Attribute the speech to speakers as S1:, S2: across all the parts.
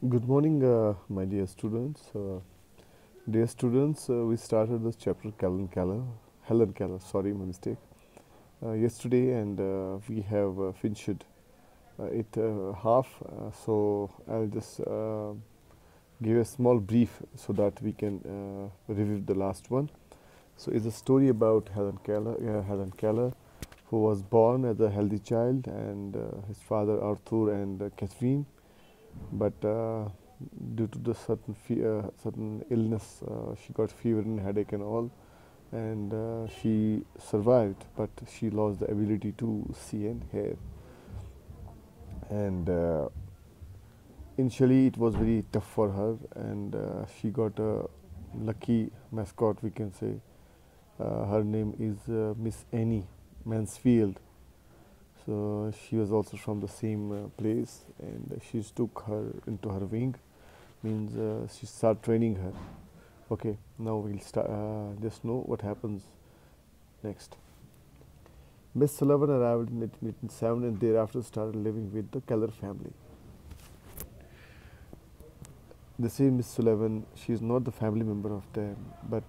S1: Good morning, my dear students. We started this chapter, Hellen Keller, sorry, my mistake, yesterday, and we have finished it half. So I'll just give a small brief so that we can review the last one. So it's a story about Helen Keller, who was born as a healthy child, and his father Arthur and Catherine, but due to the certain illness, she got fever and headache and all, and she survived, but she lost the ability to see and hear. And initially, it was very tough for her, and she got a lucky mascot, we can say. Her name is Miss Annie Mansfield. So she was also from the same place, and she took her into her wing, means she start training her. Okay, now we'll start. Just know what happens next. Miss Sullivan arrived in 1887 and thereafter started living with the Keller family. The same Miss Sullivan, she is not the family member of them, but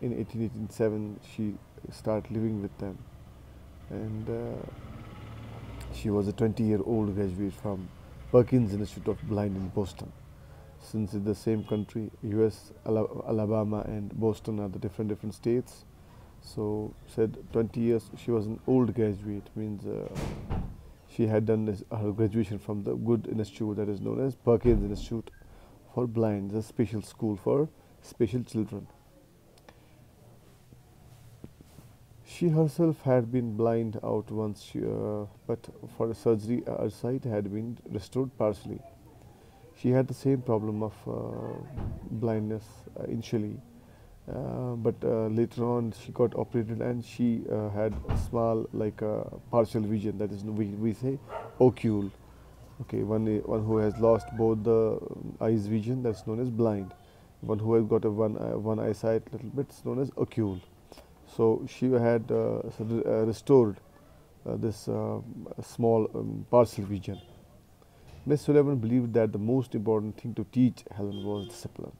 S1: in 1887 she started living with them, and she was a 20-year-old graduate from Perkins Institute of Blind in Boston. Since it's the same country, US, Alabama, and Boston are the different states. So said 20 years. She was an old graduate, means she had done her graduation from the good institute that is known as Perkins Institute for Blind, a special school for special children. She herself had been blind out once, but for a surgery, her sight had been restored partially. She had the same problem of blindness initially, but later on she got operated and she had small, like partial vision. That is, we say ocule. Okay, one who has lost both the eyes vision, that's known as blind. One who has got a one eyesight little bit, is known as ocule. So she had restored this small partial vision. Miss Sullivan believed that the most important thing to teach Helen was discipline.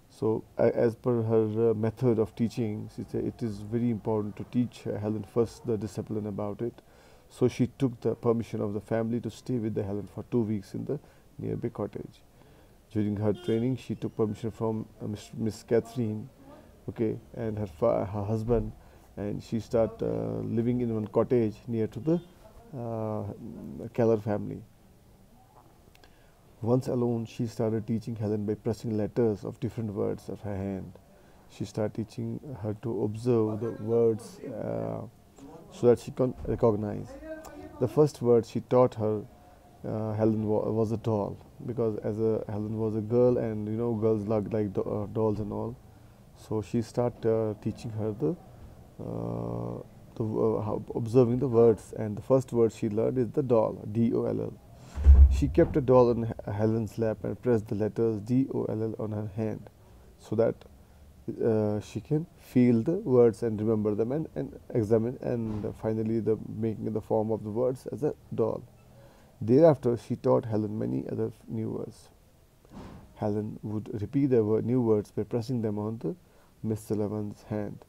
S1: So, as per her method of teaching, she said it is very important to teach Helen first the discipline about it. So, she took the permission of the family to stay with the Helen for 2 weeks in the nearby cottage. During her training, she took permission from Miss Catherine, okay, and her husband, and she started living in one cottage near to the Keller family. Once alone, she started teaching Helen by pressing letters of different words of her hand. She started teaching her to observe the words so that she can recognize. The first word she taught her, Helen, was a doll, because Helen was a girl, and girls like dolls and all. So she started teaching her observing the words, and the first word she learned is the doll, D-O-L-L. She kept a doll on Helen's lap and pressed the letters D-O-L-L on her hand, so that she can feel the words and remember them, and examine, and finally making the form of the words as a doll. Thereafter, she taught Helen many other new words. Helen would repeat the new words by pressing them on the Miss Sullivan's hand.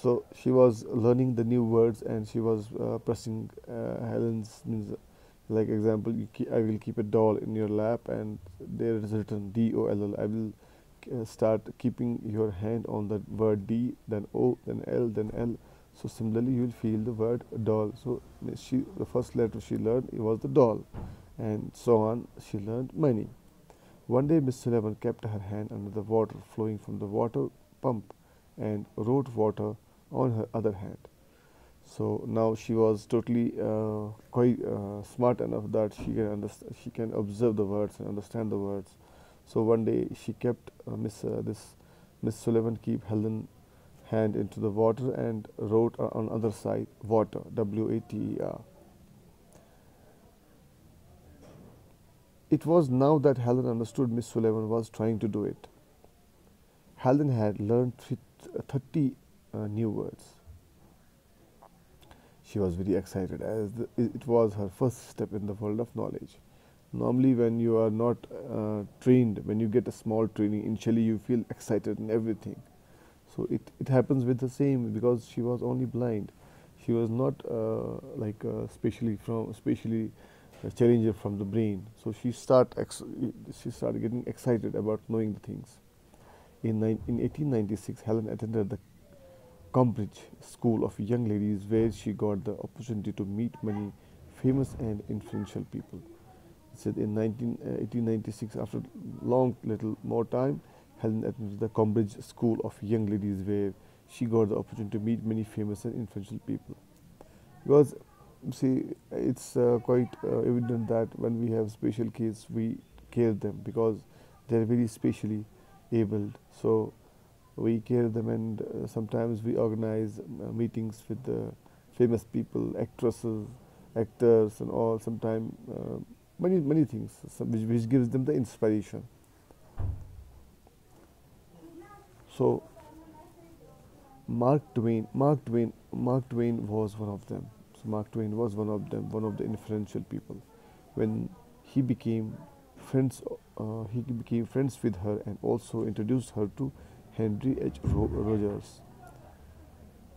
S1: So she was learning the new words, and she was pressing Helen's, means, like example, I will keep a doll in your lap, and there is written D-O-L-L. I will start keeping your hand on the word D, then O, then L, then L. So similarly, you will feel the word doll. So the first letter she learned, it was the doll, and so on. She learned many. One day, Miss Sullivan kept her hand under the water flowing from the water pump and wrote water on her other hand. So now she was totally quite smart enough that she can observe the words and understand the words. So one day she kept Miss Sullivan keep Helen hand into the water and wrote on other side water, W-A-T-E-R. It was now that Helen understood Miss Sullivan was trying to do it. Helen had learned 30 new words. She was very excited, as it was her first step in the world of knowledge. Normally, when you are not trained, when you get a small training, initially you feel excited and everything. So it happens with the same because she was only blind. She was not specially a challenger from the brain. So she started getting excited about knowing the things. In 1896, Helen attended the Cambridge School of Young Ladies, where she got the opportunity to meet many famous and influential people. It said in 1896, after long little more time, Helen attended the Cambridge School of Young Ladies, where she got the opportunity to meet many famous and influential people. Because, see, it's quite evident that when we have special kids, we care them because they're very specially abled. So we care them, and sometimes we organize meetings with the famous people, actresses, actors, and all. Sometimes many things, which gives them the inspiration. So Mark Twain was one of them. So Mark Twain was one of them, one of the influential people. When he became he became friends with her and also introduced her to Henry Rogers.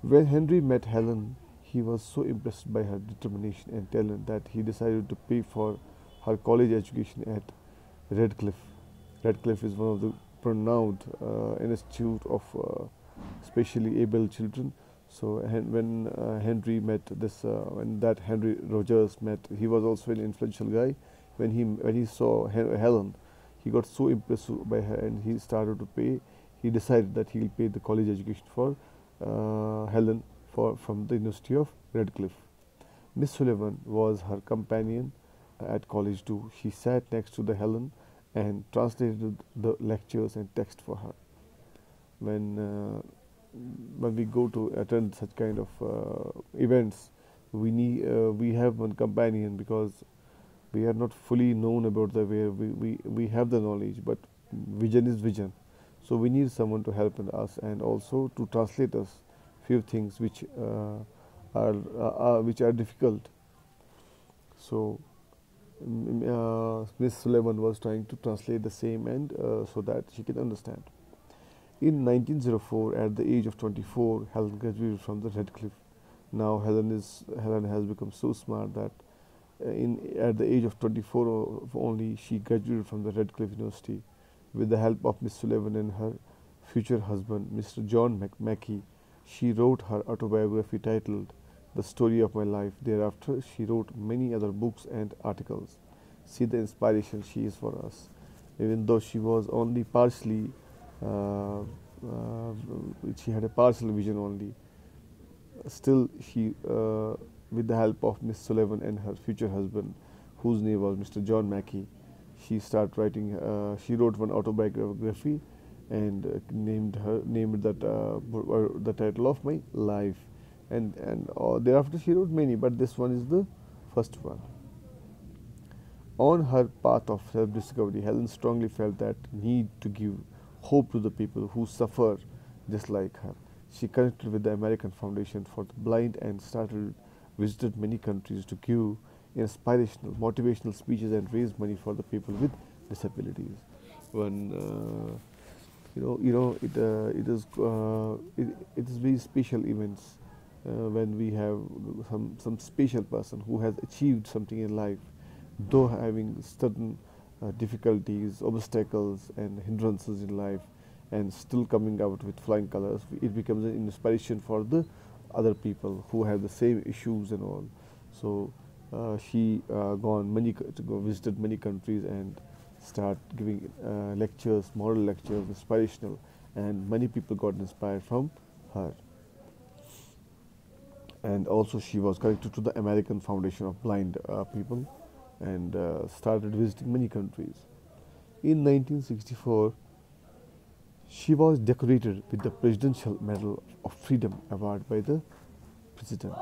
S1: When Henry met Helen, he was so impressed by her determination and talent that he decided to pay for her college education at Redcliffe. Redcliffe is one of the renowned institute of specially able children. So when that Henry Rogers met, he was also an influential guy. When he saw Helen, he got so impressed by her, and he started to pay. He decided that he'll pay the college education for Helen from the University of Redcliffe. Miss Sullivan was her companion at college too. She sat next to the Helen and translated the lectures and text for her. When uh, when we go to attend such kind of events, we have one companion because we are not fully known about the way we have the knowledge, but vision is vision. So we need someone to help us and also to translate us few things which are difficult. So Miss Sullivan was trying to translate the same and so that she can understand. In 1904, at the age of 24, Helen graduated from the Redcliffe. Now Helen has become so smart that in at the age of 24 only she graduated from the Redcliffe University with the help of Miss Sullivan and her future husband, Mr. John Mackey. She wrote her autobiography titled The Story of My Life. Thereafter, she wrote many other books and articles. See the inspiration she is for us. Even though she was only partially, uh, uh, she had a partial vision only, still with the help of Miss Sullivan and her future husband, whose name was Mr. John Mackey, she started writing. She wrote one autobiography and named that the title of my life, and thereafter she wrote many, but this one is the first one. On her path of self-discovery, Helen strongly felt that need to give hope to the people who suffer just like her. She connected with the American Foundation for the Blind and started visited many countries to give inspirational, motivational speeches and raise money for the people with disabilities. When it is very special events when we have some special person who has achieved something in life, though having certain difficulties, obstacles, and hindrances in life, and still coming out with flying colors. It becomes an inspiration for the other people who have the same issues and all. So she visited many countries and start giving lectures, moral lectures, inspirational, and many people got inspired from her. And also she was connected to the American Foundation of Blind People and started visiting many countries. In 1964, she was decorated with the Presidential Medal of Freedom award by the President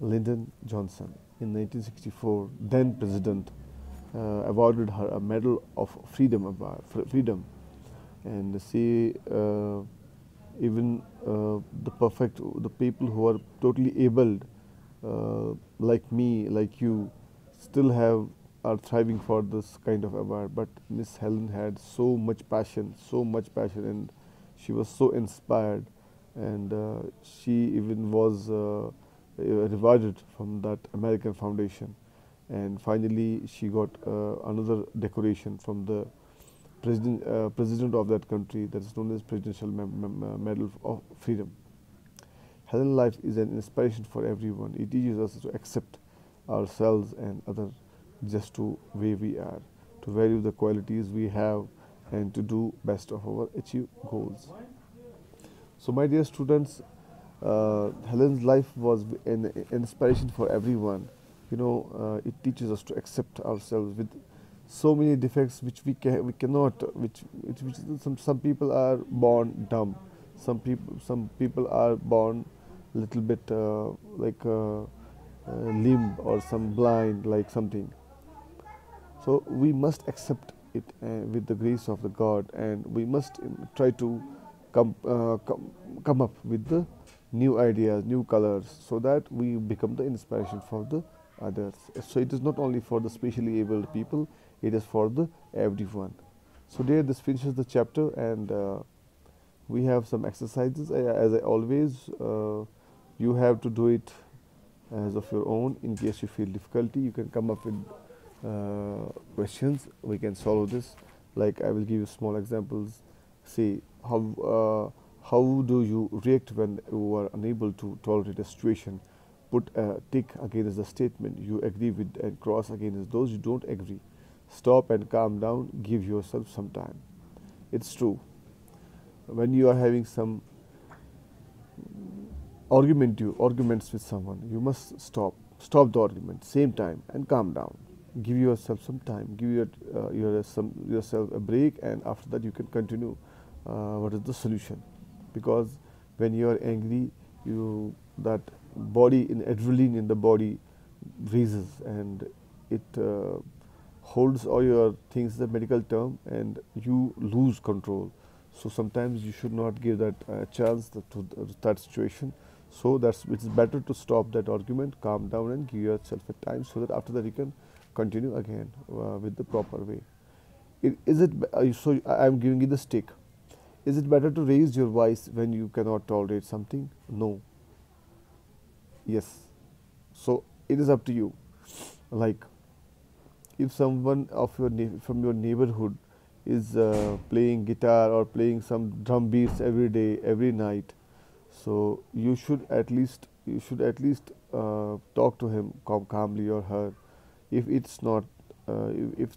S1: Lyndon Johnson. In 1964, then President awarded her a Medal of Freedom, and she even the people who are totally abled, like me, like you, still have are thriving for this kind of award. But Miss Helen had so much passion, and she was so inspired, and she even was rewarded from that American Foundation. And finally, she got another decoration from the president of that country, that is known as Presidential Medal of Freedom. Helen life is an inspiration for everyone. It teaches us to accept ourselves and others just to where we are, to value the qualities we have, and to do best of our achieve goals. So, my dear students, Helen's life was an inspiration for everyone. It teaches us to accept ourselves with so many defects which we cannot, which some people are born dumb, some people are born little bit limb, or some blind like something. So we must accept it with the grace of the God, and we must try to come, uh, come come up with the new ideas, new colors, so that we become the inspiration for the others. So it is not only for the specially abled people; it is for the everyone. So there, this finishes the chapter, and we have some exercises. As I always, you have to do it as of your own. In case you feel difficulty, you can come up with questions. We can solve this. Like, I will give you small examples. See how do you react when you are unable to tolerate a situation? Put a tick against the statement you agree with and cross against those you don't agree. Stop and calm down. Give yourself some time. It's true. When you are having some arguments with someone, you must stop the argument same time and calm down. Give yourself some time, give yourself a break, and after that you can continue what is the solution. Because when you are angry, you that body, in adrenaline in the body raises, and it holds all your things, the medical term, and you lose control. So sometimes you should not give that chance to that situation. So it's better to stop that argument, calm down, and give yourself a time, so that after that you can continue again with the proper way. I'm giving you the stick. Is it better to raise your voice when you cannot tolerate something? No. Yes. So it is up to you. Like, if someone from your neighborhood is playing guitar or playing some drum beats every day, every night, so you should at least talk to him calmly, or her. If it's not, if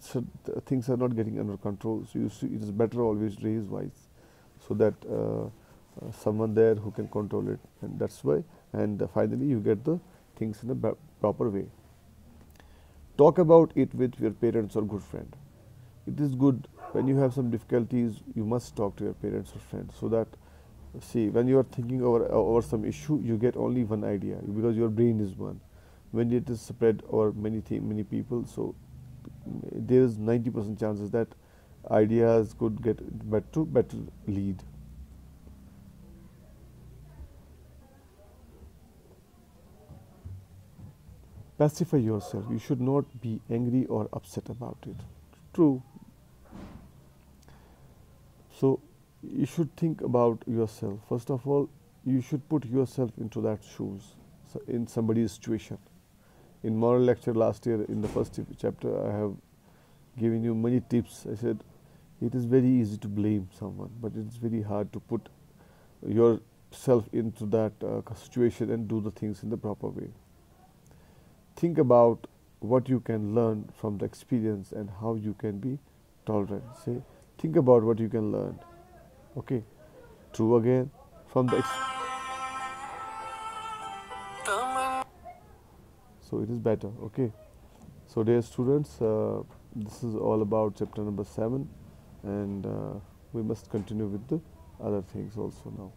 S1: things are not getting under control, so it is better always raise voice, so that someone there who can control it, and that's why. And finally, you get the things in a proper way. Talk about it with your parents or good friend. It is good when you have some difficulties, you must talk to your parents or friends, so that, see, when you are thinking over some issue, you get only one idea, because your brain is one. When it is spread over many people, so there is 90% chances that ideas could get better lead. Pacify yourself. You should not be angry or upset about it. True. So you should think about yourself. First of all, you should put yourself into that shoes, so in somebody's situation. In moral lecture last year, in the first chapter, I have given you many tips. I said it is very easy to blame someone, but it's very hard to put yourself into that situation and do the things in the proper way. Think about what you can learn from the experience and how you can be tolerant. Say, think about what you can learn. Okay, true again. From the so it is better. Okay, so dear students, this is all about chapter number 7, and we must continue with the other things also now.